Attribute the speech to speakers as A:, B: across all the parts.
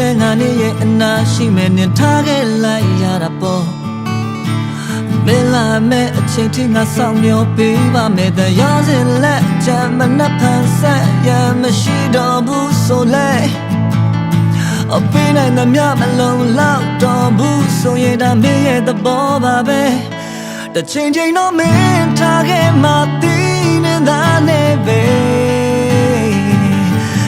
A: လည်းငါနေရဲ့အနာရှိမယ်နင်ထားခဲ့လိုက်ရတာပေါ့မင်းလာမဲ့အချိန်ထိငါဆောင်မျှော်ပေးပါမယ်တဲ့ရောစင်လက်ချမ်းမနှက်ဖန်ဆက်ရမရှိတော့ဘူးဆိုလဲအပေးနိုင်သမျှမလုံးလောက်တော့ဘူးဆိုရင်ဒါမင်းရဲ့သဘောပါပဲတချိန်ချိန်တော့မင်းထားခဲ့မှသိနေတာနဲ့ပဲ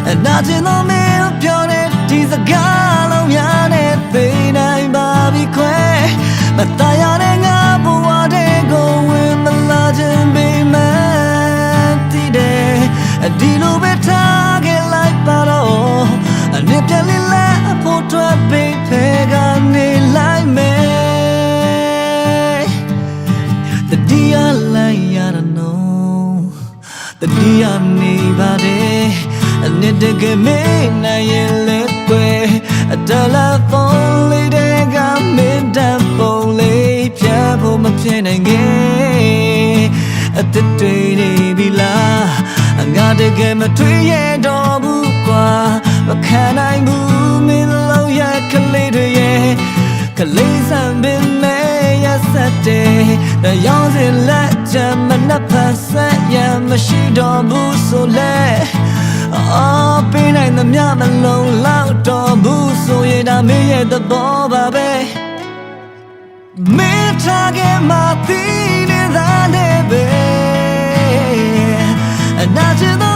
A: အနာကျင်တော့မင်းပြောတဲ့ဒီစကားလုံးများနဲ့သိနိုင်ပါပြီခွဲမတရားရတဲ့ငါဘဝတဲ့ကိုဝင်မလာခြင်းပဲမသိတယ်ဒီလိုပဲထားခဲ့လိုက်ပါတော့အနေပြလေးလက်အဖို့တွေ့ပေးဖေကနေလိုက်မယ်တတိယလိုက်ရတော့နော်တတိယနေပါတယ်အနေတကယ်မင်းနိုင်ရင်လက်ွယ်တယ်လီဖုန်းလေးတွေကမင်းတန်ပုံလေးပြဖို့မဖြစ်နိုင်ခဲ့အတတွေနေပြီလားငါတကယ်မတွေ့ရတော့ဘူးကွာမခံနိုင်ဘူးမင်းလုံးရကလေးတွေရဲ့ကလေးစံပင်မဲ့ရစတဲ့ရောင်းစင်လက်ချမ်းမနှက်ဖန်ဆက်ရမရှိတော့ဘူးဆိုလဲအော်ပေးနိုင်သမျှမလုံးလောက်တော့ဘူးဆိုရင်ဒါမင်းရဲ့သဘောပါပဲမင်းထားခဲ့မှသိနေတာနဲ့ပဲအနာကျင်